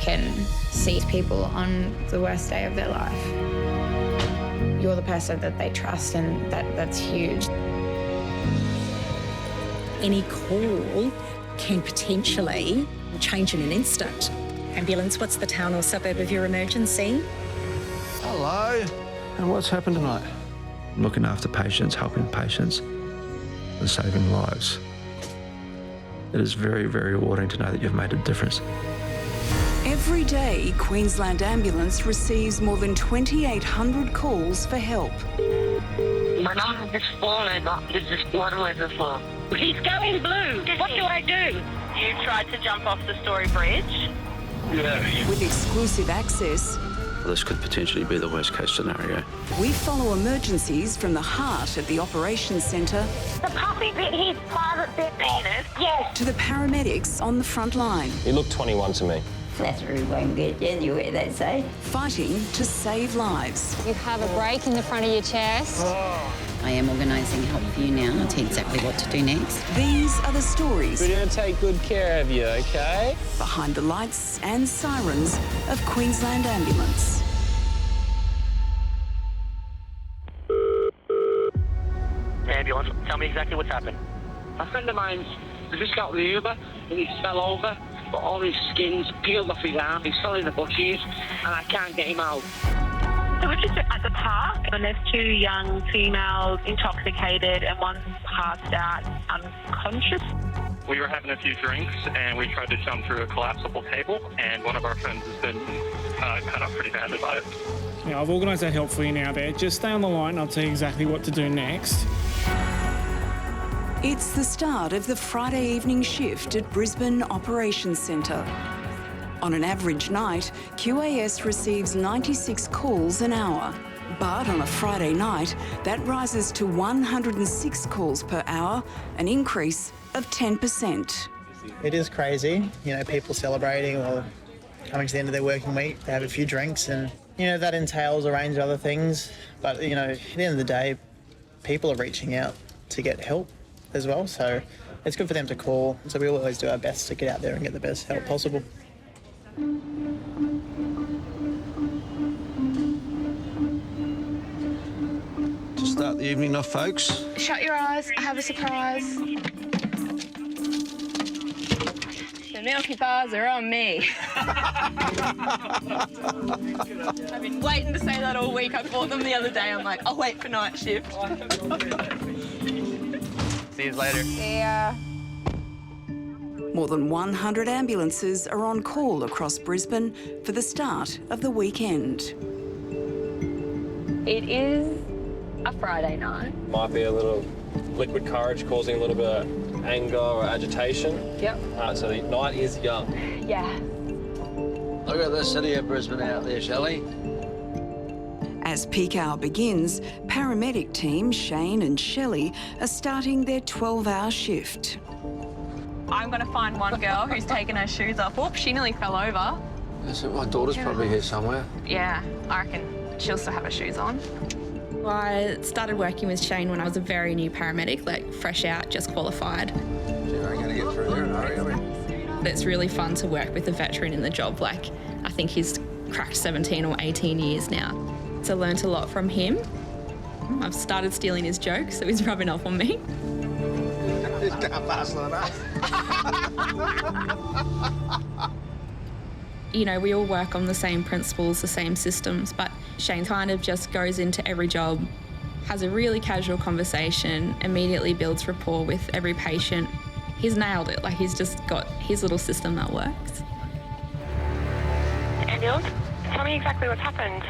can see people on the worst day of their life. You're the person that they trust, and that's huge. Any call can potentially change in an instant. Ambulance, what's the town or suburb of your emergency? Hello. And what's happened tonight? Looking after patients, helping patients, and saving lives. It is very, very rewarding to know that you've made a difference. Every day, Queensland Ambulance receives more than 2,800 calls for help. My mum has fallen off this water floor. He's going blue. What do I do? You tried to jump off the Story Bridge? Yeah. With exclusive access, This could potentially be the worst-case scenario. we follow emergencies from the heart of the operations centre The puppy bit his private bit penis. Yes. to the paramedics on the front line, He looked 21 to me. Flattery won't get you anywhere, they say. fighting to save lives. You have a break in the front of your chest. I am organising help for you now. I'll tell you exactly what to do next. These are the stories We're going to take good care of you, okay? behind the lights and sirens of Queensland Ambulance. Ambulance, tell me exactly what's happened. A friend of mine just got the Uber and he fell over, but all his skin's peeled off his arm. He's still in the bushes and I can't get him out. So we're just at the park and there's two young females intoxicated and one's passed out unconscious. We were having a few drinks and we tried to jump through a collapsible table, and one of our friends has been cut up pretty badly by it. Yeah, I've organised that help for you now there. Just stay on the line, I'll tell you exactly what to do next. It's the start of the Friday evening shift at Brisbane Operations Centre. On an average night, QAS receives 96 calls an hour. But on a Friday night, that rises to 106 calls per hour, an increase of 10%. It is crazy, people celebrating or coming to the end of their working week. They have a few drinks and, that entails a range of other things. But, at the end of the day, people are reaching out to get help as well. So it's good for them to call. So we always do our best to get out there and get the best help possible. To start the evening off, folks. Shut your eyes, I have a surprise. The Milky Bars are on me. I've been waiting to say that all week. I bought them the other day. I'm like, I'll wait for night shift. See you later. Yeah. More than 100 ambulances are on call across Brisbane for the start of the weekend. It is a Friday night. Might be a little liquid courage causing a little bit of anger or agitation. Yep. So the night is young. Yeah. Look at the city of Brisbane out there, Shelley. As peak hour begins, paramedic team Shane and Shelley are starting their 12-hour shift. I'm going to find one girl who's taken her shoes off. Oops, she nearly fell over. My daughter's probably here somewhere. Yeah, I reckon she'll still have her shoes on. I started working with Shane when I was a very new paramedic, fresh out, just qualified. You're going to get through there in a hurry, But it's really fun to work with a veteran in the job. I think he's cracked 17 or 18 years now. So I learnt a lot from him. I've started stealing his jokes, so he's rubbing off on me. Just can't pass like that. We all work on the same principles, the same systems, but Shane kind of just goes into every job, has a really casual conversation, immediately builds rapport with every patient. He's nailed it. He's just got his little system that works. Ambulance, tell me exactly what's happened.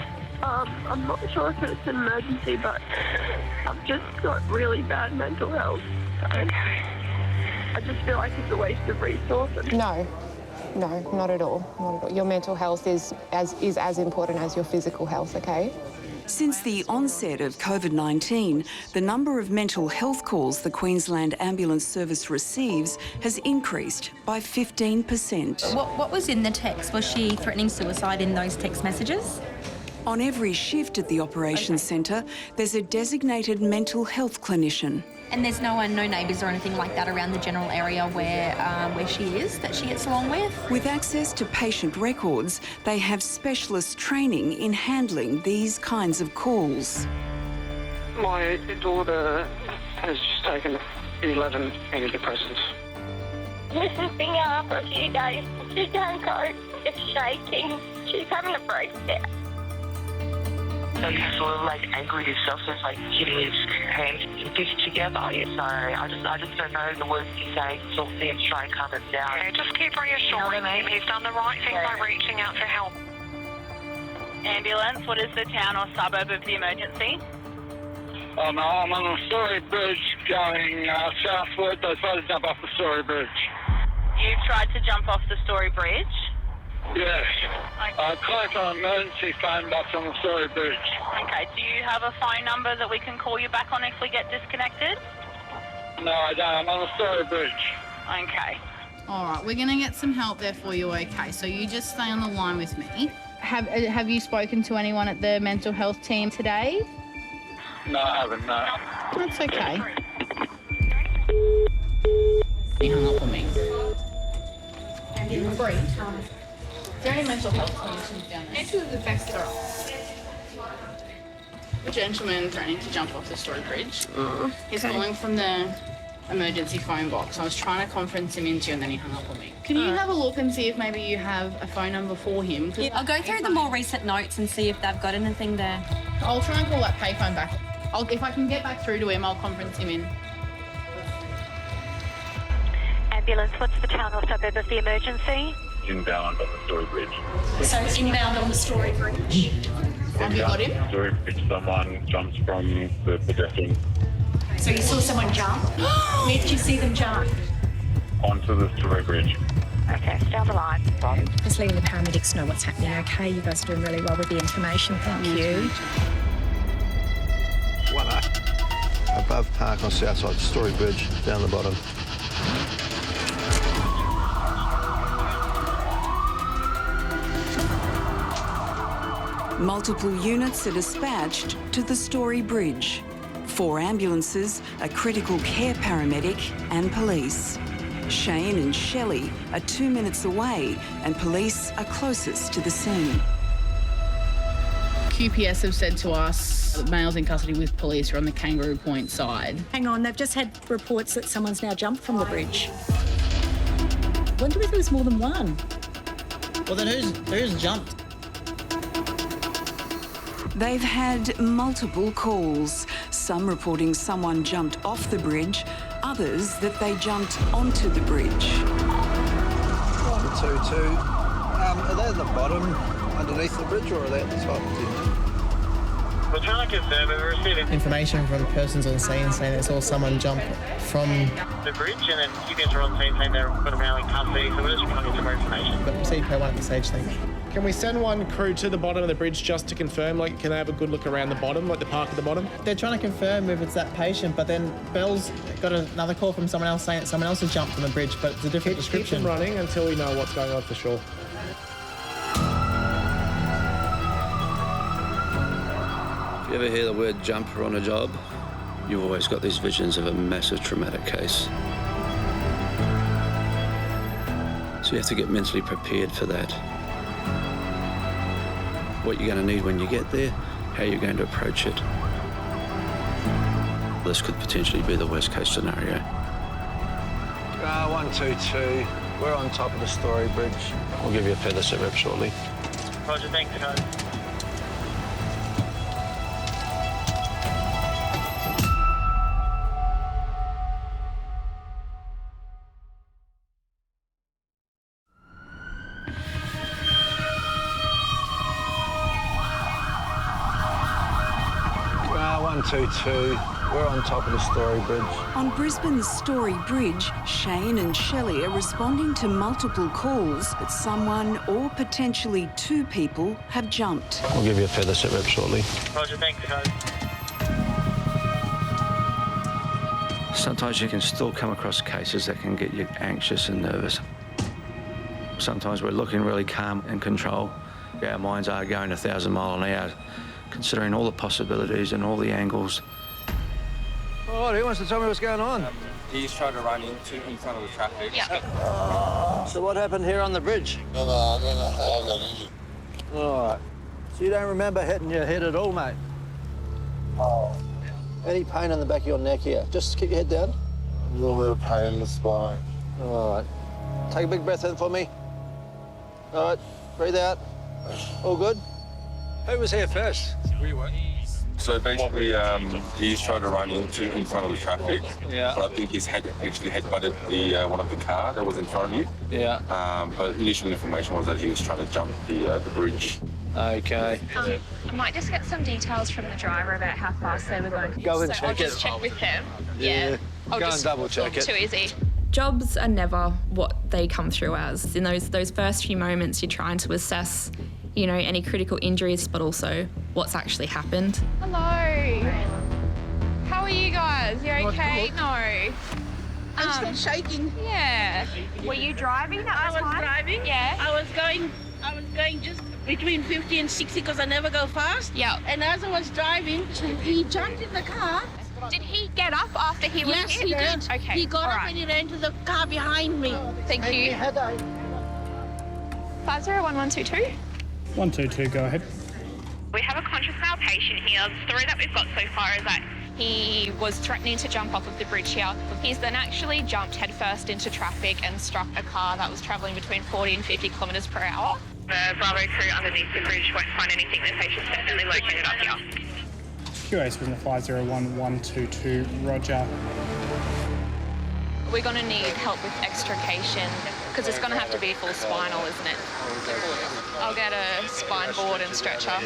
I'm not sure if it's an emergency, but I've just got really bad mental health. Okay. I just feel like it's a waste of resources. No, not at all. Not at all. Your mental health is as important as your physical health, okay? Since the onset of COVID-19, the number of mental health calls the Queensland Ambulance Service receives has increased by 15%. What was in the text? Was she threatening suicide in those text messages? On every shift at the operations centre, there's a designated mental health clinician. And there's no neighbours or anything like that around the general area where she is that she gets along with. With access to patient records, they have specialist training in handling these kinds of calls. My daughter has just taken 11 antidepressants. This has been going for a few days. She can't cope. It's shaking. She's having a breakdown. So he's sort of like angry at himself, so it's like hitting his hands and fists together. So I just don't know the words to say, sort of thing, try and calm him down. Yeah, just keep reassuring him. He's done the right thing by reaching out for help. Ambulance, what is the town or suburb of the emergency? I'm on the Story Bridge going southward. I tried to jump off the Story Bridge. You tried to jump off the Story Bridge? Yes. I clicked on emergency phone box on the Story Bridge. Okay, do you have a phone number that we can call you back on if we get disconnected? No, I don't. I'm on the Story Bridge. Okay. All right, we're going to get some help there for you, okay? So you just stay on the line with me. Have you spoken to anyone at the mental health team today? No, I haven't, no. That's okay. He hung up on me. Free. Is there any mental health clinicians down there? Into the Baxter. A gentleman threatening to jump off the Story Bridge. He's calling from the emergency phone box. I was trying to conference him into you and then he hung up on me. Can you have a look and see if maybe you have a phone number for him? Yeah, I'll go through the more recent notes and see if they've got anything there. I'll try and call that payphone back. If I can get back through to him, I'll conference him in. Ambulance, what's the town or suburb of the emergency? Inbound on the Story Bridge. So it's inbound on the Story Bridge. Have you got him? Story Bridge, someone jumps from the pedestrian So you saw someone jump? Where did you see them jump? onto the Story Bridge. Okay, stay on the line. Just letting the paramedics know what's happening, okay? You guys are doing really well with the information, thank you. 1A. Above park on south side, Story Bridge, down the bottom. Multiple units are dispatched to the Story Bridge. 4 ambulances, a critical care paramedic and police. Shane and Shelley are 2 minutes away and police are closest to the scene. QPS have said to us that males in custody with police are on the Kangaroo Point side. Hang on, they've just had reports that someone's now jumped from the bridge. Wonder if there was more than one. Well, then who's jumped? They've had multiple calls, some reporting someone jumped off the bridge, others that they jumped onto the bridge. 122. Are they at the bottom underneath the bridge or are they at the top? We're trying to confirm it. We're receiving Information from persons on scene saying they saw someone jump from the bridge, and then QPS are on scene saying they're got them around in custody, so we're just trying to get some more information. but received per 1 at the stage thing. Can we send one crew to the bottom of the bridge just to confirm, like, can they have a good look around the bottom, like the park at the bottom? They're trying to confirm if it's that patient, but then Bell's got another call from someone else saying that someone else has jumped from the bridge, but it's a different description. Keep them running until we know what's going on for sure. If you ever hear the word jumper on a job, you've always got these visions of a massive traumatic case. So you have to get mentally prepared for that. What you're going to need when you get there, how you're going to approach it. This could potentially be the worst case scenario. 122, we're on top of the Story Bridge. We'll give you a further sit rep shortly. Roger, thanks, guys. We're on top of the Story Bridge. On Brisbane's Story Bridge, Shane and Shelley are responding to multiple calls that someone or potentially 2 people have jumped. We'll give you a further sit rep shortly. Roger, thanks, guys. Sometimes you can still come across cases that can get you anxious and nervous. Sometimes we're looking really calm and control. Our minds are going 1,000 miles an hour, considering all the possibilities and all the angles. All right, who wants to tell me what's going on? He's trying to run in front of the traffic. Yeah. So what happened here on the bridge? No, I got injured. All right. So you don't remember hitting your head at all, mate? Oh. Any pain in the back of your neck here? Just keep your head down. A little bit of pain in the spine. All right. Take a big breath in for me. All right. Breathe out. All good? Who was here first? We were. So basically, he's trying to run in front of the traffic. Yeah. But I think he's actually head-butted one of the car that was in front of you. Yeah. But initial information was that he was trying to jump the bridge. Okay. I might just get some details from the driver about how fast they were going. Go and so check I'll just it. check with them. Yeah. I'll Go just, and double check it. Too easy. Jobs are never what they come through as. In those first few moments, you're trying to assess, you know, any critical injuries, but also what's actually happened. Hello. How are you guys? You okay? No. I'm still shaking. Yeah. Were you driving at I the was time? driving. Yeah. I was going just between 50 and 60 because I never go fast. Yeah. And as I was driving, he jumped in the car. Did he get up after he was Yes, hit? he did. Okay. He got all up right. and he ran to the car behind me. Thank you. 501122. 122, go ahead. We have a conscious male patient here. The story that we've got so far is that he was threatening to jump off of the bridge here. He's then actually jumped headfirst into traffic and struck a car that was travelling between 40 and 50 kilometres per hour. The Bravo crew underneath the bridge won't find anything. The patient's definitely located up here. QA Brisbane 501122, roger. We're going to need help with extrication because it's going to have to be full spinal, isn't it? I'll get a spine board and stretcher.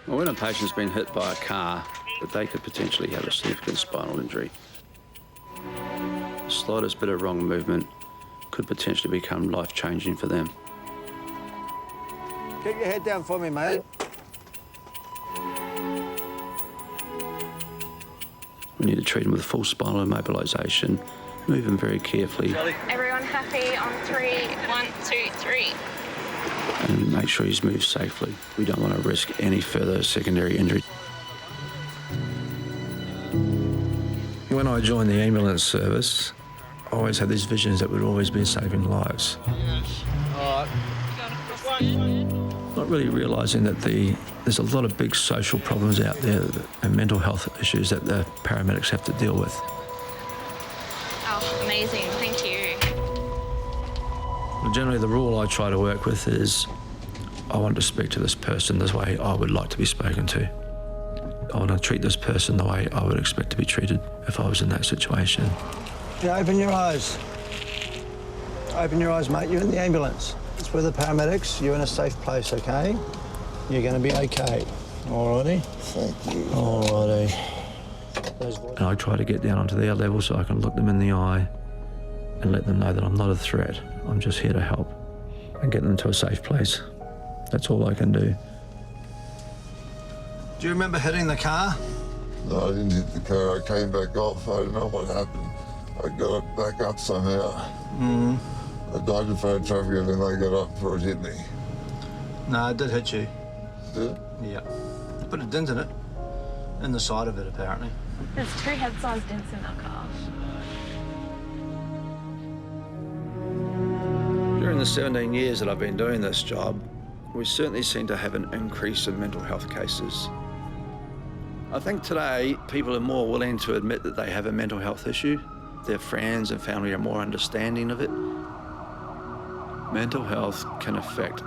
Well, when a patient's been hit by a car, that they could potentially have a significant spinal injury. The slightest bit of wrong movement could potentially become life-changing for them. Keep your head down for me, mate. We need to treat him with full spinal immobilisation, move him very carefully, Everyone happy on 3, 1, 2, 3. and make sure he's moved safely. We don't want to risk any further secondary injury. When I joined the ambulance service, I always had these visions that we'd always be saving lives. All right. Not really realising that there's a lot of big social problems out there and mental health issues that the paramedics have to deal with. Oh, amazing. Thank you. Well, generally, the rule I try to work with is I want to speak to this person the way I would like to be spoken to. I want to treat this person the way I would expect to be treated if I was in that situation. Yeah, open your eyes. Open your eyes, mate. You're in the ambulance. It's with the paramedics. You're in a safe place, okay? You're going to be okay. Alrighty? Thank you. Alrighty. And I try to get down onto their level so I can look them in the eye and let them know that I'm not a threat. I'm just here to help and get them to a safe place. That's all I can do. Do you remember hitting the car? No, I didn't hit the car. I came back off. I don't know what happened. I got it back up somehow. I dived in front of traffic and then I got up before it hit me. No, it did hit you. Did it? Yeah. Put a dent in it. In the side of it, apparently. There's 2 head-sized dents in that car. During the 17 years that I've been doing this job, we certainly seem to have an increase in mental health cases. I think today people are more willing to admit that they have a mental health issue. Their friends and family are more understanding of it. Mental health can affect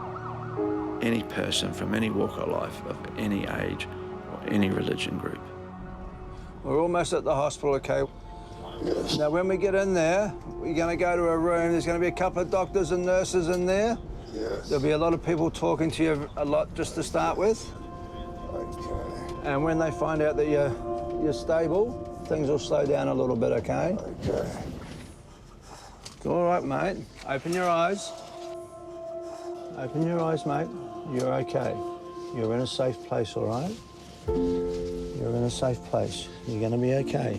any person from any walk of life, of any age or any religion group. We're almost at the hospital, okay? Yes. Now, when we get in there, we're going to go to a room. There's going to be a couple of doctors and nurses in there. Yes. There'll be a lot of people talking to you a lot just to start with. Okay. And when they find out that you're stable, things will slow down a little bit, okay? Okay. All right, mate. Open your eyes. Open your eyes, mate. You're okay. You're in a safe place, all right? You're in a safe place. You're going to be okay.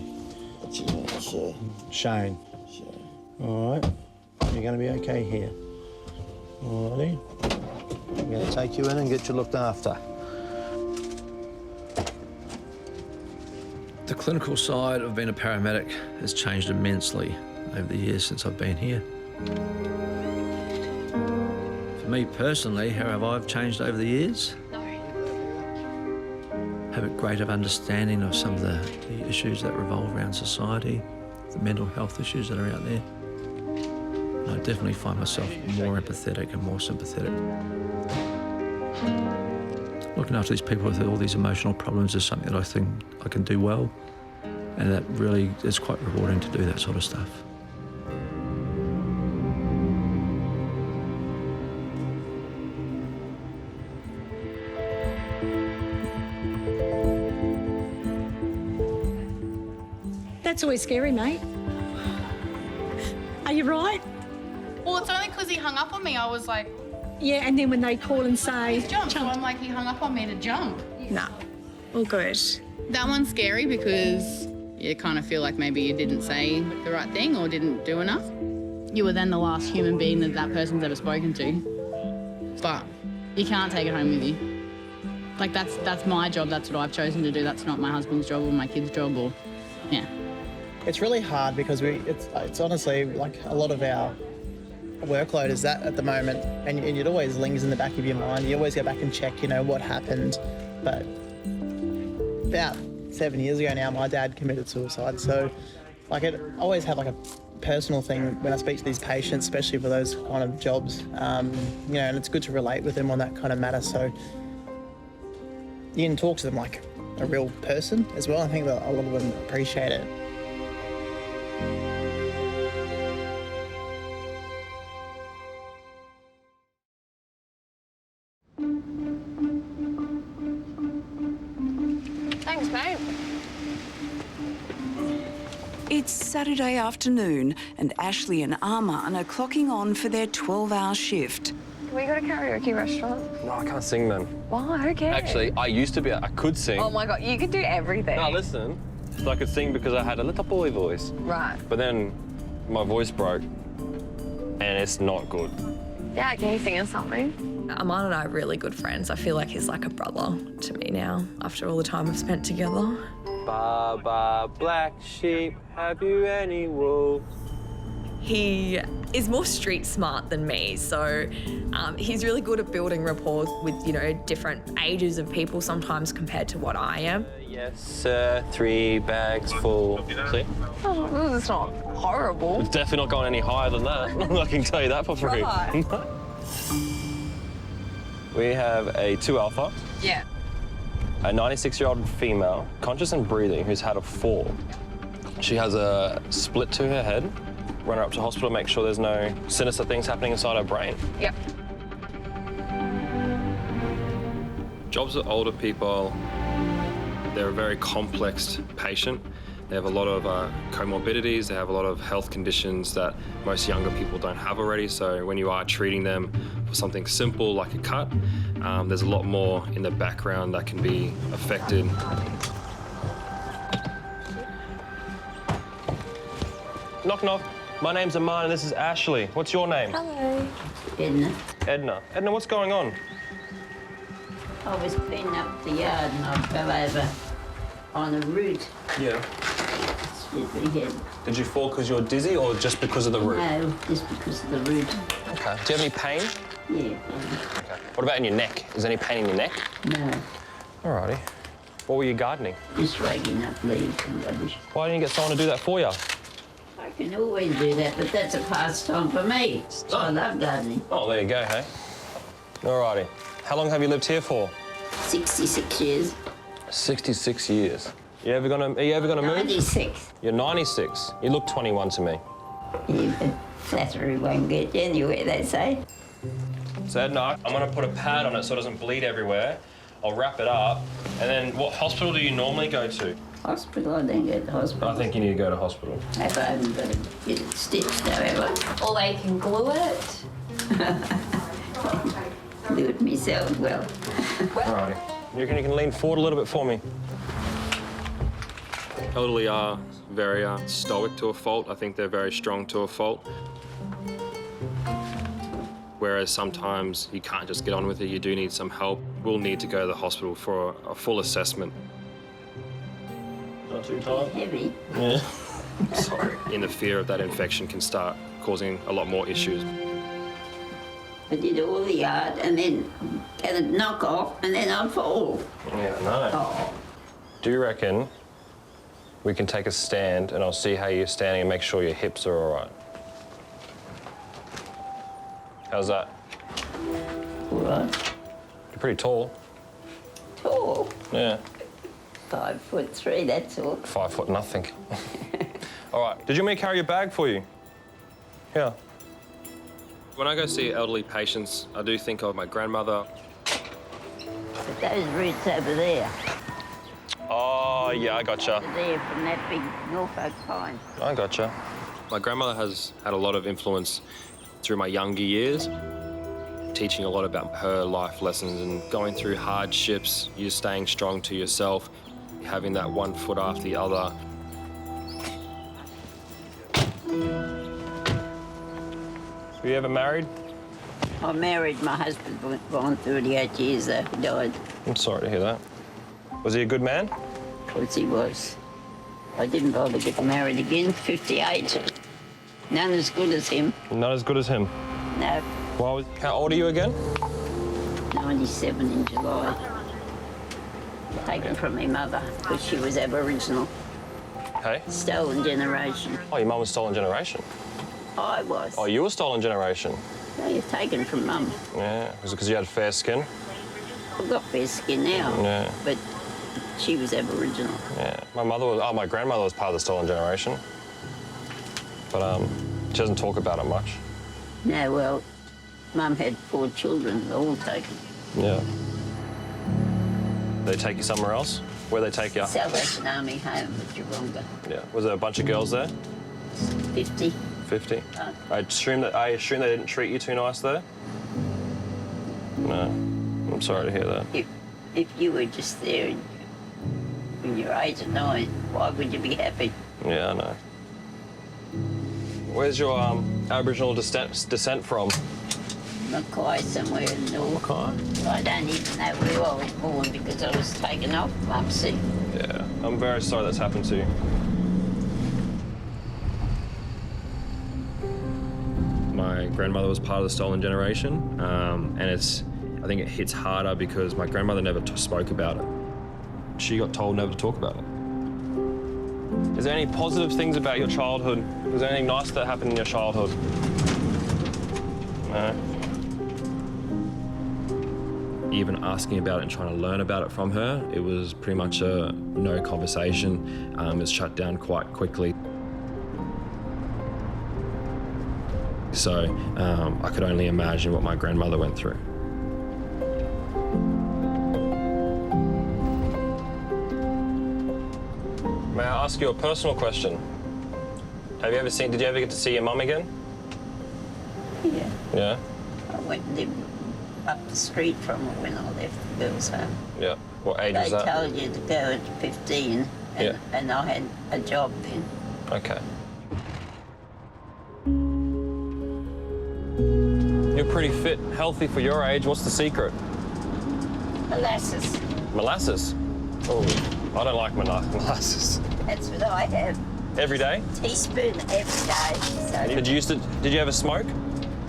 What's your name, sir? Shane. Shane. All right? You're going to be okay here. All righty? I'm going to take you in and get you looked after. The clinical side of being a paramedic has changed immensely over the years since I've been here. For me personally, how have I changed over the years? Have a greater understanding of some of the issues that revolve around society, the mental health issues that are out there. And I definitely find myself more empathetic and more sympathetic. Looking after these people with all these emotional problems is something that I think I can do well, and that really is quite rewarding to do that sort of stuff. That's always scary, mate. Are you right? Well, it's only because he hung up on me. I was like... Yeah, and then when they call and say... He's jumped, so I'm like, he hung up on me to jump. Nah, all good. That one's scary because you kind of feel like maybe you didn't say the right thing or didn't do enough. You were then the last human being that that person's ever spoken to. But you can't take it home with you. Like, that's my job. That's what I've chosen to do. That's not my husband's job or my kid's job or... Yeah. It's really hard because it's honestly like a lot of our workload is that at the moment, and it always lingers in the back of your mind. You always go back and check, what happened. But about 7 years ago now, my dad committed suicide. So, I always have like a personal thing when I speak to these patients, especially for those kind of jobs. And it's good to relate with them on that kind of matter. So you can talk to them like a real person as well. I think that a lot of them appreciate it. Thanks, mate. It's Saturday afternoon and Ashley and Arman are clocking on for their 12-hour shift. Can we go to karaoke restaurant? No, I can't sing, man. Why? Who cares? Actually, I used to be. I could sing. Oh my God, you could do everything. No, listen. So I could sing because I had a little boy voice. Right. But then my voice broke, and it's not good. Yeah, can you sing us something? Arman and I are really good friends. I feel like he's like a brother to me now, after all the time we've spent together. Baba, black sheep, have you any wool? He is more street smart than me, so he's really good at building rapport with, different ages of people sometimes compared to what I am. Yes, sir, 3 bags full. See? Oh, it's not horrible. It's definitely not going any higher than that. I can tell you that for free. Right. We have a 2 alpha. Yeah. A 96-year-old female, conscious and breathing, who's had a fall. She has a split to her head. Run her up to hospital, make sure there's no sinister things happening inside her brain. Yep. Jobs with older people, they're a very complex patient. They have a lot of comorbidities, they have a lot of health conditions that most younger people don't have already. So when you are treating them for something simple like a cut, there's a lot more in the background that can be affected. Knock, knock. My name's Arman and this is Ashley. What's your name? Hello. Edna. Edna. Edna, what's going on? I was cleaning up the yard and I fell over on a root. Yeah. Hit my head. Did you fall because you're dizzy or just because of the root? No, just because of the root. Okay. Do you have any pain? Yeah. Okay. What about in your neck? Is there any pain in your neck? No. Alrighty. What were you gardening? Just raking up leaves and rubbish. Why didn't you get someone to do that for you? I can always do that, but that's a pastime for me. I love gardening. Oh, there you go, hey? Alrighty. How long have you lived here for? 66 years. 66 years. Are you ever gonna move? 96. You're 96. You look 21 to me. Yeah, but flattery won't get you anywhere, they say. So Edna, I'm gonna put a pad on it so it doesn't bleed everywhere. I'll wrap it up. And then what hospital do you normally go to? Hospital, I don't go to hospital. I think you need to go to hospital. If I haven't got to get it stitched, however. Or they can glue it. Do it myself well. Alrighty. You reckon you can lean forward a little bit for me? Elderly are very stoic to a fault. I think they're very strong to a fault. Whereas sometimes you can't just get on with it, you do need some help. We'll need to go to the hospital for a full assessment. Not too tired? Heavy. Yeah. Sorry. In the fear of that infection can start causing a lot more issues. I did all the yard and then had a knock off and then I'd fall. Yeah, I know. Oh. Do you reckon we can take a stand and I'll see how you're standing and make sure your hips are all right? How's that? All right. You're pretty tall. Tall? Yeah. 5'3", that's all. 5 foot nothing. All right. Did you want me to carry your bag for you? Yeah. When I go see elderly patients, I do think of my grandmother. But those roots over there. Oh, yeah, I gotcha. There from that big Norfolk pine. I gotcha. My grandmother has had a lot of influence through my younger years, teaching a lot about her life lessons and going through hardships, you staying strong to yourself, having that one foot after the other. Were you ever married? I married my husband for 38 years though. He died. I'm sorry to hear that. Was he a good man? Of course he was. I didn't bother getting married again, 58. None as good as him. Not as good as him? No. Well, how old are you again? 97 in July. Taken from my mother because she was Aboriginal. Hey? Stolen generation. Oh, your mum was stolen generation? I was. Oh, you were stolen generation? No, you're taken from Mum. Yeah. Was it because you had fair skin? I've got fair skin now. Yeah. But she was Aboriginal. Yeah. My grandmother was part of the stolen generation. But she doesn't talk about it much. No, well, Mum had 4 children, all taken. Yeah. They take you somewhere else? Where they take you? Salvation Army home at Geronga. Yeah. Was there a bunch of girls there? 50. 50? I assume they didn't treat you too nice there? No. I'm sorry to hear that. If you were just there when you were 8 or 9, why would you be happy? Yeah, I know. Where's your Aboriginal descent from? Mackay, somewhere in the north. Mackay? I don't even know where I was born because I was taken off Mum sick. Yeah, I'm very sorry that's happened to you. My grandmother was part of the stolen generation, and I think it hits harder because my grandmother never spoke about it. She got told never to talk about it. Is there any positive things about your childhood? Was there anything nice that happened in your childhood? No? Even asking about it and trying to learn about it from her, it was pretty much a no conversation. It's shut down quite quickly. So I could only imagine what my grandmother went through. May I ask you a personal question? Did you ever get to see your mum again? Yeah. Yeah? I went and lived up the street from her when I left the girls' home. Yeah. What age was that? They told you to go at 15, and I had a job then. Okay. You're pretty fit, healthy for your age. What's the secret? Molasses. Molasses? Oh, I don't like molasses. That's what I have. Every day? Teaspoon every day. So Did you ever smoke?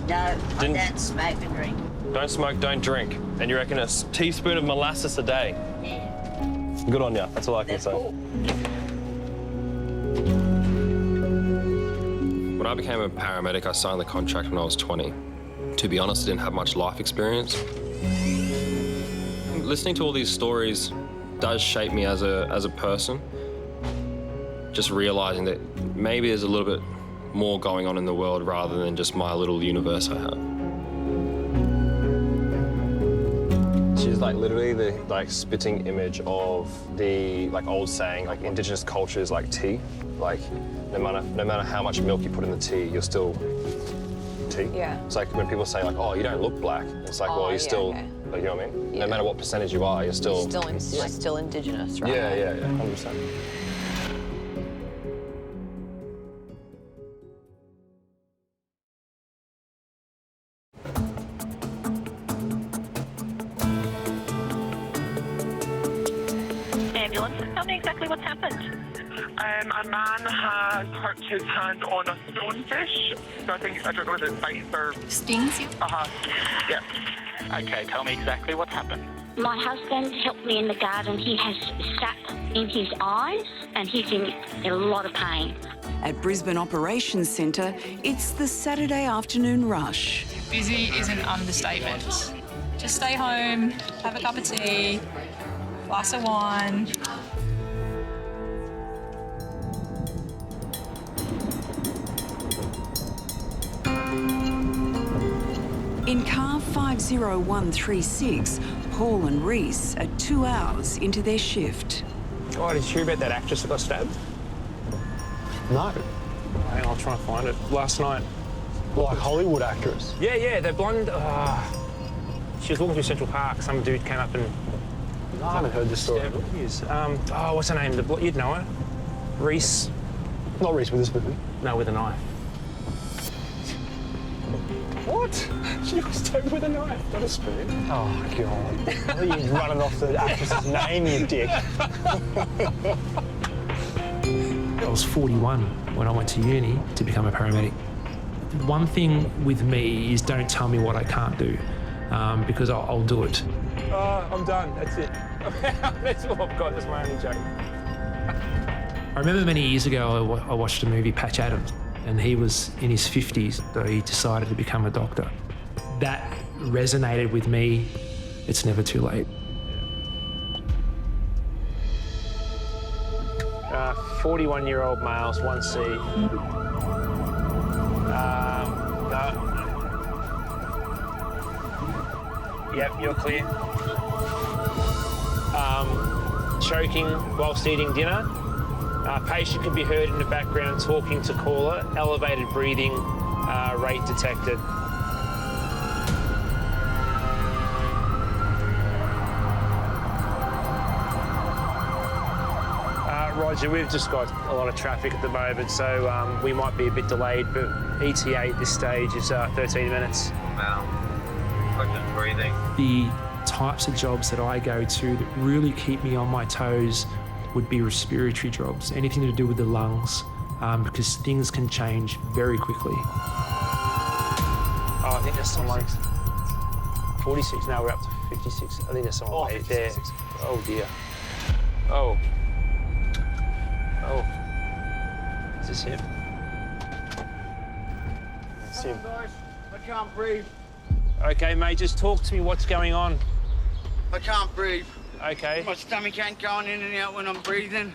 No, I don't smoke and drink. Don't smoke, don't drink. And you reckon a teaspoon of molasses a day? Yeah. Good on you. That's all I can say. Cool. When I became a paramedic, I signed the contract when I was 20. To be honest, I didn't have much life experience. Listening to all these stories does shape me as a person. Just realizing that maybe there's a little bit more going on in the world rather than just my little universe I have. She's like literally the spitting image of the old saying, indigenous cultures like tea. Like no matter how much milk you put in the tea, you're still tea. Yeah. It's like when people say well, you don't look black. It's like, well, you're still, okay. you know what I mean? Yeah. No matter what percentage you are, you're still... Still indigenous, right? Yeah, 100%. Ambulance, tell me exactly what's happened. A man has hurt his hand on a stonefish. So I don't know whether it's bites or... Stings you? Yeah. Okay, tell me exactly what happened. My husband helped me in the garden. He has sap in his eyes and he's in a lot of pain. At Brisbane Operations Centre, it's the Saturday afternoon rush. Busy is an understatement. Just stay home, have a cup of tea, glass of wine. In car 50136, Paul and Reese are 2 hours into their shift. Oh, did you hear about that actress that got stabbed? No. Hang on, I'll try and find it. Last night. Like Hollywood actress? Yeah, the blonde. She was walking through Central Park. Some dude came up and... No, I haven't heard this story. What's her name? You'd know her. Reese. Not Reese Witherspoon. No, with a knife. What? She was stabbed with a knife, not a spoon. Oh, God. You're running off the actress's name, you dick. I was 41 when I went to uni to become a paramedic. One thing with me is don't tell me what I can't do, because I'll do it. Oh, I'm done. That's it. That's all I've got. That's my only joke. I remember many years ago I watched a movie, Patch Adams, and he was in his 50s, so he decided to become a doctor. That resonated with me. It's never too late. 41-year-old males, 1C. No. Yep, you're clear. Choking whilst eating dinner. Patient can be heard in the background talking to caller. Elevated breathing rate detected. Roger, we've just got a lot of traffic at the moment, so we might be a bit delayed, but ETA at this stage is 13 minutes. Wow. Just breathing. The types of jobs that I go to that really keep me on my toes would be respiratory jobs, anything to do with the lungs, because things can change very quickly. Oh, I think there's someone... 46, now we're up to 56. I think there's someone there. Oh, dear. Oh. Oh. Is this him? It's him. I can't breathe. Okay, mate, just talk to me. What's going on? I can't breathe. Okay. My stomach ain't going in and out when I'm breathing.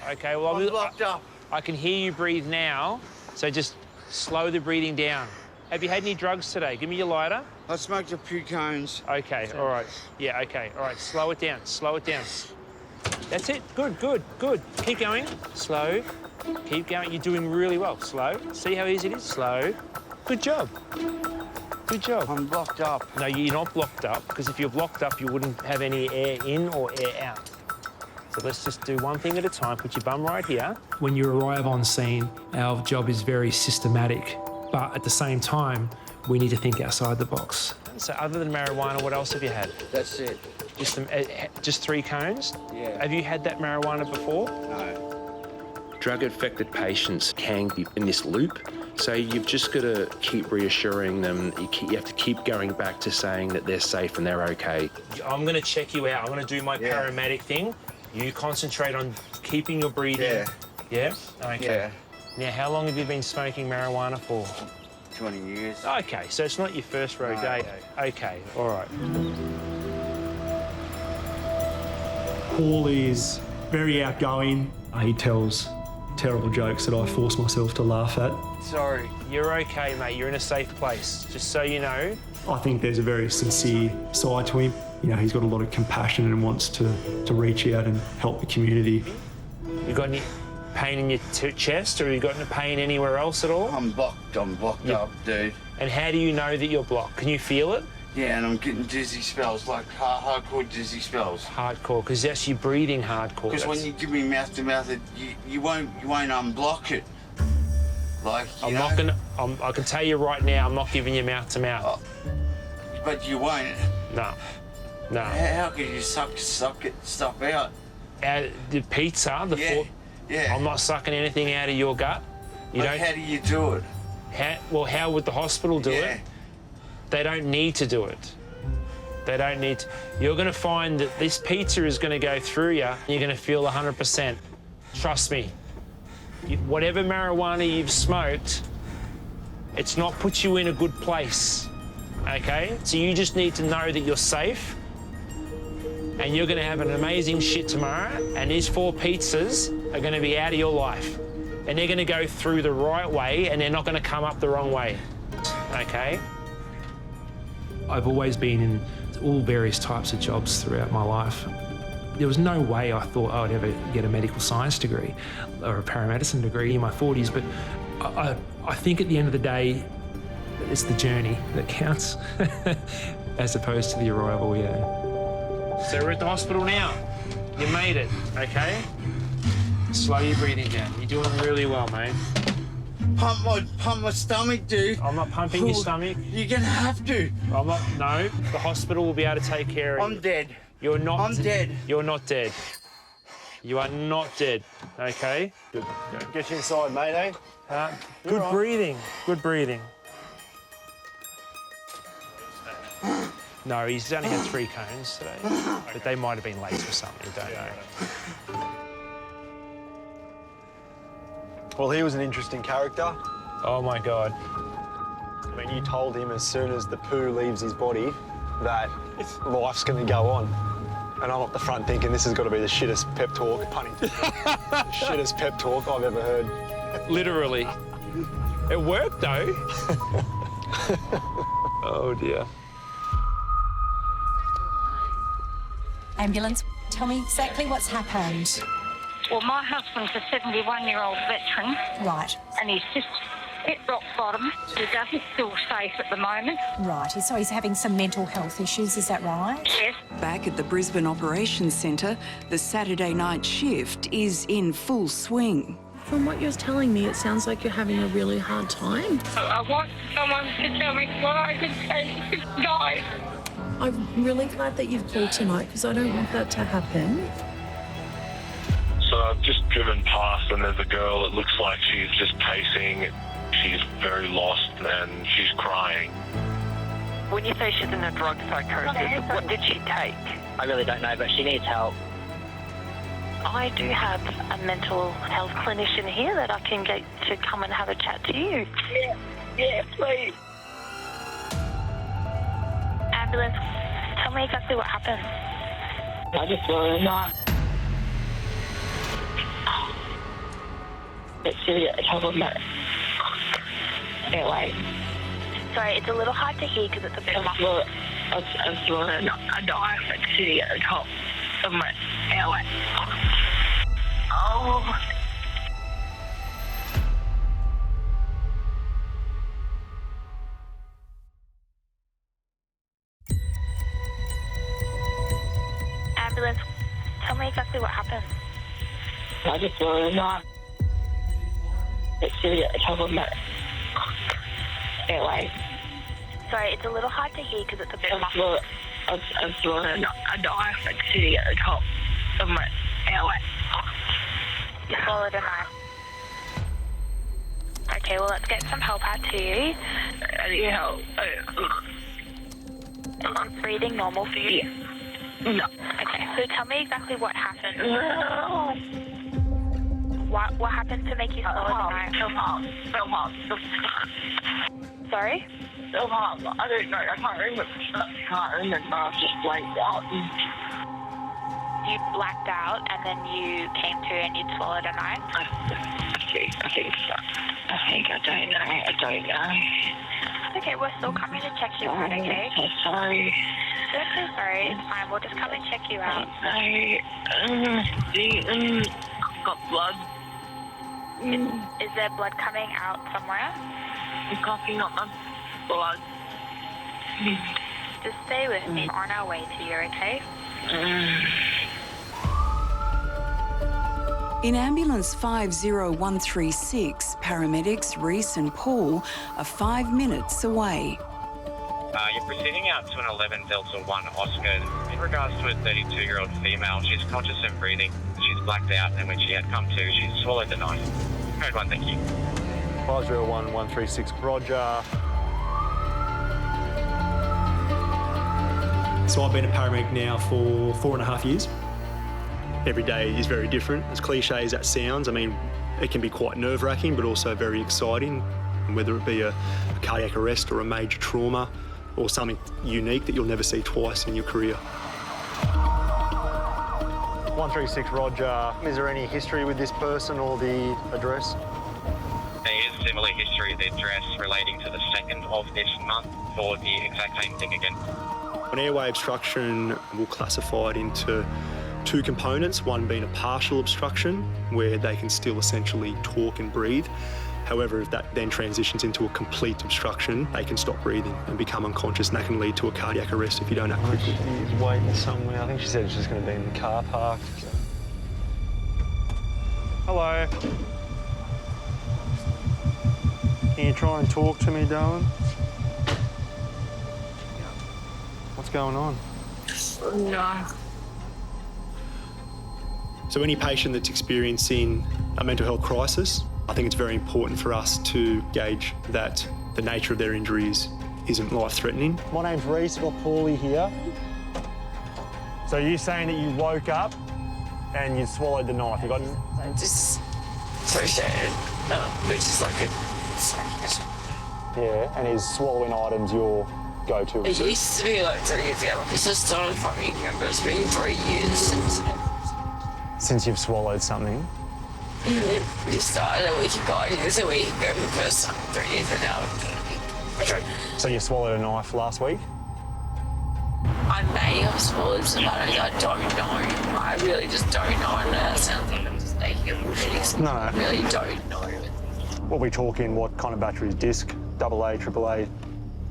Okay, well, I'm blocked up. I can hear you breathe now, so just slow the breathing down. Have you had any drugs today? Give me your lighter. I smoked a few cones. Okay, all right. Yeah, okay, all right. Slow it down, slow it down. That's it. Good, good, good. Keep going. Slow. Keep going. You're doing really well. Slow. See how easy it is? Slow. Good job. Good job. I'm blocked up. No, you're not blocked up, because if you're blocked up, you wouldn't have any air in or air out. So let's just do one thing at a time. Put your bum right here. When you arrive on scene, our job is very systematic, but at the same time, we need to think outside the box. So other than marijuana, what else have you had? That's it. Just 3 cones? Yeah. Have you had that marijuana before? No. Drug-affected patients can be in this loop, so you've just got to keep reassuring them. You have to keep going back to saying that they're safe and they're okay. I'm going to check you out. I'm going to do my paramedic thing. You concentrate on keeping your breathing. Yeah? Okay. Yeah. Now, how long have you been smoking marijuana for? 20 years. Okay, so it's not your first rodeo. Okay, all right. Paul is very outgoing. He tells terrible jokes that I force myself to laugh at. Sorry. You're okay, mate. You're in a safe place, just so you know. I think there's a very sincere side to him. You know, he's got a lot of compassion and wants to reach out and help the community. You got any pain in your chest, or you got any pain anywhere else at all? I'm blocked up, dude. And how do you know that you're blocked? Can you feel it? Yeah, and I'm getting dizzy spells, like hardcore dizzy spells. Hardcore, because that's you breathing hardcore. Because when you give me mouth to mouth, you won't unblock it. Like you know? Not gonna. I can tell you right now, I'm not giving you mouth to mouth. But you won't. No. No. How can you suck stuff out? The pizza, Yeah. I'm not sucking anything out of your gut. How do you do it? How would the hospital do it? They don't need to do it. They don't need to. You're going to find that this pizza is going to go through you and you're going to feel 100%. Trust me. Whatever marijuana you've smoked, it's not put you in a good place, okay? So you just need to know that you're safe and you're going to have an amazing shit tomorrow, and these 4 pizzas are going to be out of your life and they're going to go through the right way and they're not going to come up the wrong way, okay? I've always been in all various types of jobs throughout my life. There was no way I thought I would ever get a medical science degree or a paramedicine degree in my 40s, but I think at the end of the day, it's the journey that counts as opposed to the arrival, yeah. So we're at the hospital now. You made it, okay? Slow your breathing down. You're doing really well, mate. Pump my stomach, dude. I'm not pumping your stomach. You're gonna have to. I'm not. No, the hospital will be able to take care of you. I'm dead. You're not. I'm dead. You're not dead. You are not dead. Okay. Good. Get you inside, mate, eh? Good breathing. Good breathing. No, he's only had 3 cones today, but they might have been late or something. You don't know. Well, he was an interesting character. Oh, my God. I mean, you told him as soon as the poo leaves his body that life's going to go on. And I'm up the front thinking this has got to be the shittest pep talk, pun intended, the shittest pep talk I've ever heard. Literally. It worked, though. Oh, dear. Ambulance, tell me exactly what's happened. Well, my husband's a 71-year-old veteran. Right. And he's just hit rock bottom. He doesn't feel safe at the moment. Right, so he's having some mental health issues, is that right? Yes. Back at the Brisbane Operations Centre, the Saturday night shift is in full swing. From what you're telling me, it sounds like you're having a really hard time. I want someone to tell me what I can take to die. I'm really glad that you've called tonight because I don't want that to happen. So I've just driven past and there's a girl, it looks like she's just pacing. She's very lost and she's crying. When you say she's in a drug psychosis, what did she take? I really don't know, but she needs help. I do have a mental health clinician here that I can get to come and have a chat to you. Yeah, please. Ambulance, tell me exactly what happened. I just want to know. It's really a trouble, but anyway. Sorry, it's a little hard to hear because it's a bit muffled. Well, I just want to die like sitting at the top of my airway. Oh. Ambulance, tell me exactly what happened. I just want to know. It's really at the top of my airway. Sorry, it's a little hard to hear because it's a bit muffled. Well, I just want to die like sitting at the top of my airway. You swallowed a knife. Okay, well, let's get some help out to you. I need help. Is breathing normal for you? No. Okay, so tell me exactly what happened. What happened to make you swallow the knife? Self-harm. Sorry? Self-harm. I don't know. I can't remember. I was just blanked out. You blacked out and then you came to and you'd swallowed a knife? I think so. I don't know. Okay, we're still coming to check you out, okay? I'm so sorry. Don't say sorry. It's fine. We'll just come and check you out. Got blood. Is there blood coming out somewhere? I'm coughing up my blood. Just stay with me. We're on our way to you, okay? In ambulance 50136, paramedics Reese and Paul are 5 minutes away. You're proceeding out to an 11 Delta 1 Oscar. In regards to a 32-year-old female, she's conscious and breathing. She's blacked out, and when she had come to, she swallowed the knife. Code 1, thank you. 501136, roger. So I've been a paramedic now for 4.5 years. Every day is very different. As cliche as that sounds, I mean, it can be quite nerve-wracking, but also very exciting, whether it be a cardiac arrest or a major trauma or something unique that you'll never see twice in your career. 136, roger. Is there any history with this person or the address? There is similar history of the address relating to the 2nd of this month for the exact same thing again. An airway obstruction, we'll classify it into two components, one being a partial obstruction, where they can still essentially talk and breathe. However, if that then transitions into a complete obstruction, they can stop breathing and become unconscious, and that can lead to a cardiac arrest if you don't act quickly. She's waiting somewhere. I think she said she's going to be in the car park. Hello. Can you try and talk to me, darling? What's going on? No. So any patient that's experiencing a mental health crisis, I think it's very important for us to gauge that the nature of their injuries isn't life-threatening. My name's Reese, got Paulie here. So you're saying that you woke up and you swallowed the knife? You got? Just associated, which is like a... Yeah, and is swallowing items your go-to? It used to be like 3 years ago, because I started fucking remember it's been 3 years Since you've swallowed something? We started a week ago, it was a week ago the first time, 3 years ago. So you swallowed a knife last week? I may have swallowed some others, I don't know. I really just don't know. I know that sounds like I'm just making a bullshit. No. I really don't know. What are we talking? What kind of batteries? Disc, AA, AAA?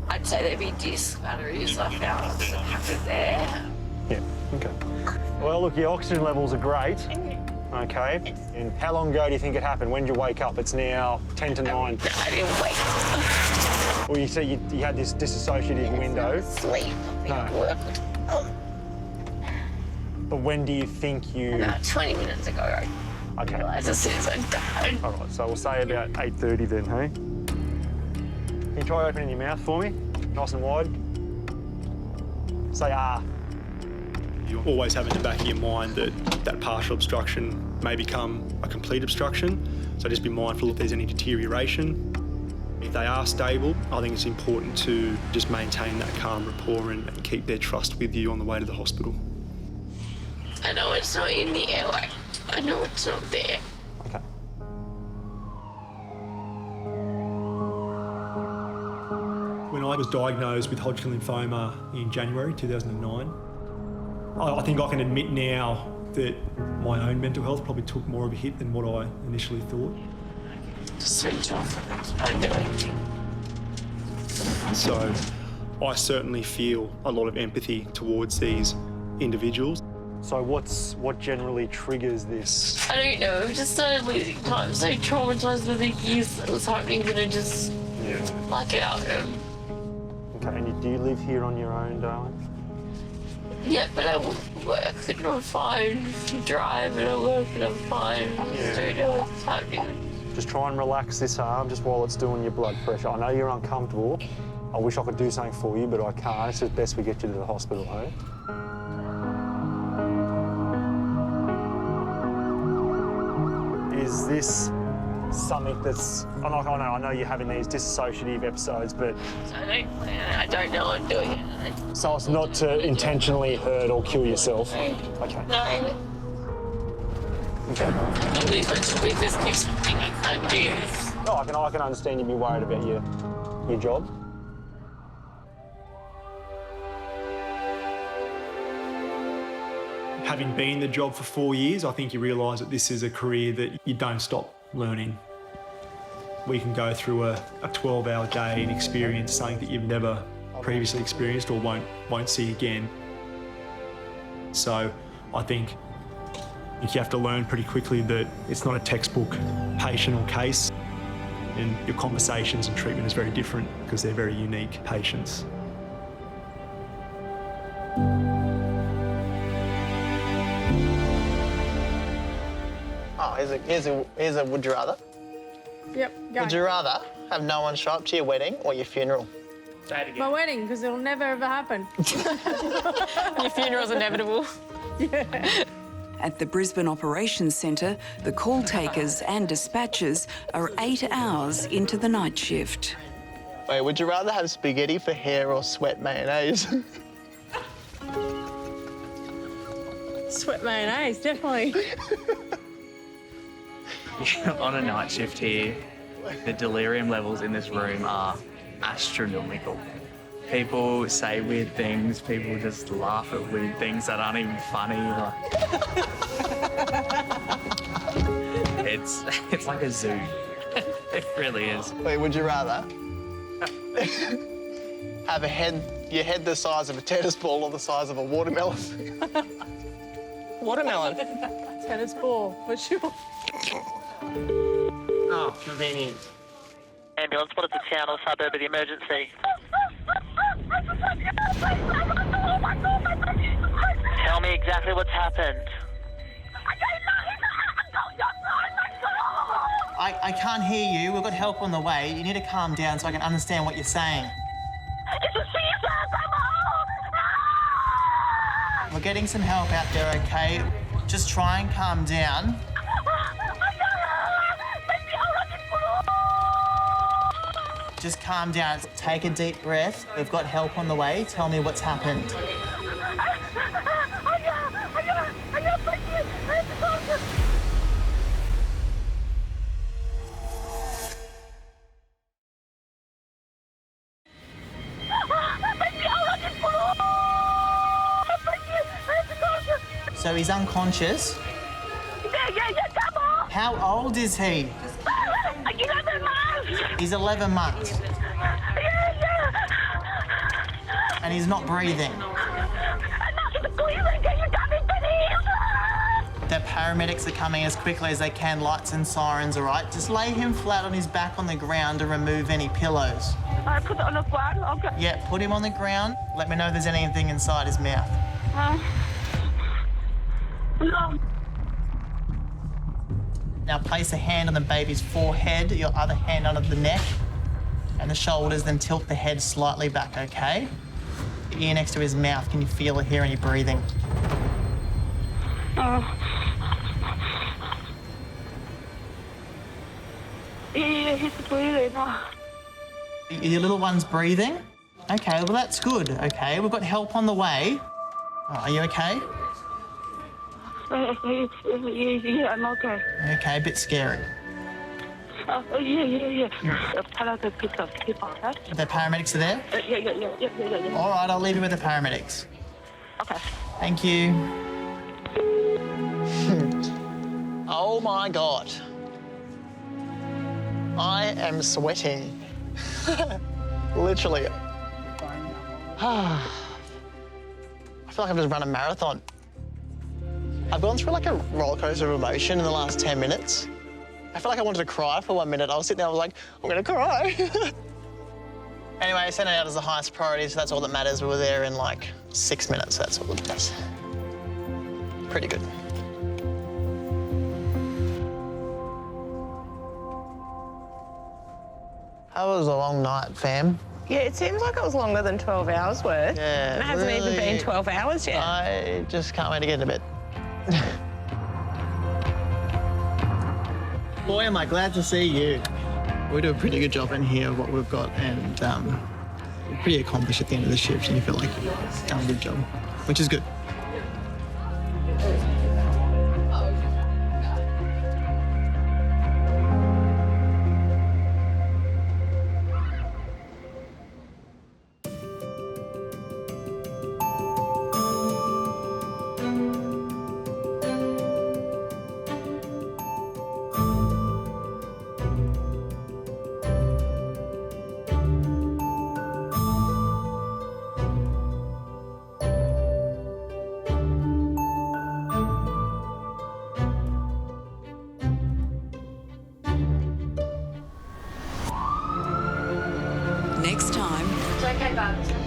I'd say they'd be disc batteries. I found it there. Yeah, okay. Well, look, your oxygen levels are great. Okay. And how long ago do you think it happened? When did you wake up? It's now 10 to 9. I didn't wake up. Well, you said you had this dissociative window. Sleep. No. But when do you think you... About 20 minutes ago, I realised as soon as I died. All right, so we'll say about 8:30 then, hey? Can you try opening your mouth for me? Nice and wide. Say ah. You always have in the back of your mind that that partial obstruction may become a complete obstruction. So just be mindful if there's any deterioration. If they are stable, I think it's important to just maintain that calm rapport and keep their trust with you on the way to the hospital. I know it's not in the airway. I know it's not there. Okay. When I was diagnosed with Hodgkin lymphoma in January 2009, I think I can admit now that my own mental health probably took more of a hit than what I initially thought. Switch off. I don't do anything. So I certainly feel a lot of empathy towards these individuals. So what generally triggers this? I don't know. I've just started losing time. So traumatised with the years that was happening that I just black out. Okay, and do you live here on your own, darling? Yeah, but I work and I'm fine. Drive and I work and I'm fine. I just don't know what's happening. Just try and relax this arm just while it's doing your blood pressure. I know you're uncomfortable. I wish I could do something for you, but I can't. It's just best we get you to the hospital, hey? Is this something that's... I know you're having these dissociative episodes, but... So I don't plan it. I don't know I'm doing it. So it's not to intentionally hurt or kill yourself? Okay. No. Okay. At least I should be this do something I can't do. No, I can understand you'd be worried about your job. Having been in the job for 4 years, I think you realise that this is a career that you don't stop learning. We can go through a 12-hour day and experience something that you've never previously experienced or won't see again. So I think you have to learn pretty quickly that it's not a textbook patient or case, and your conversations and treatment is very different because they're very unique patients. Here's a would you rather. Yep, go. Would you rather have no one show up to your wedding or your funeral? Say it again. My wedding, because it'll never ever happen. Your funeral's inevitable. Yeah. At the Brisbane Operations Centre, the call takers and dispatchers are 8 hours into the night shift. Wait, would you rather have spaghetti for hair or sweat mayonnaise? Sweat mayonnaise, definitely. On a night shift here, the delirium levels in this room are astronomical. People say weird things, people just laugh at weird things that aren't even funny. It's like a zoo. It really is. Wait, would you rather have your head the size of a tennis ball or the size of a watermelon? Watermelon. Tennis ball, for sure. Oh, convenient. Ambulance, what is the town or suburb of the emergency? Tell me exactly what's happened. I can't hear you. We've got help on the way. You need to calm down so I can understand what you're saying. We're getting some help out there, okay? Just try and calm down. Just calm down. Take a deep breath. We've got help on the way. Tell me what's happened. So he's unconscious? How old is he? 11 months. He's 11 months. And he's not breathing. The paramedics are coming as quickly as they can, lights and sirens, all right? Just lay him flat on his back on the ground and remove any pillows. I put it on the ground, okay. Yeah, put him on the ground. Let me know if there's anything inside his mouth. No. Now place a hand on the baby's forehead, your other hand under the neck and the shoulders, then tilt the head slightly back, okay? The ear next to his mouth, can you feel or hear any breathing? Yeah, he's breathing. Your little one's breathing? Okay, well that's good, okay? We've got help on the way. Oh, are you okay? Yeah, I'm okay. Okay, a bit scary. Yeah. The paramedics are there? Yeah. All right, I'll leave you with the paramedics. Okay. Thank you. Oh my God. I am sweating. Literally. I feel like I've just run a marathon. I've gone through like a roller coaster of emotion in the last 10 minutes. I feel like I wanted to cry for 1 minute. I was sitting there, I was like, I'm gonna cry. Anyway, I sent it out as the highest priority, so that's all that matters. We were there in like 6 minutes, so that's all that matters. Pretty good. That was a long night, fam. Yeah, it seems like it was longer than 12 hours worth. Yeah. And it hasn't even been 12 hours yet. I just can't wait to get into bed. Boy, am I glad to see you. We do a pretty good job in here of what we've got, and we're pretty accomplished at the end of the shift, and you feel like you've done a good job, which is good.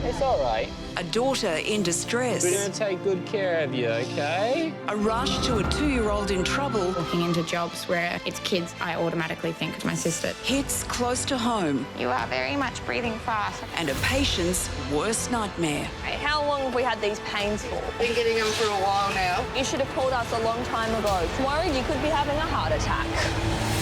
It's all right. A daughter in distress. We're going to take good care of you, okay? A rush to a 2-year-old in trouble. Walking into jobs where it's kids, I automatically think of my sister. Hits close to home. You are very much breathing fast. And a patient's worst nightmare. How long have we had these pains for? Been getting them for a while now. You should have called us a long time ago. I'm worried you could be having a heart attack.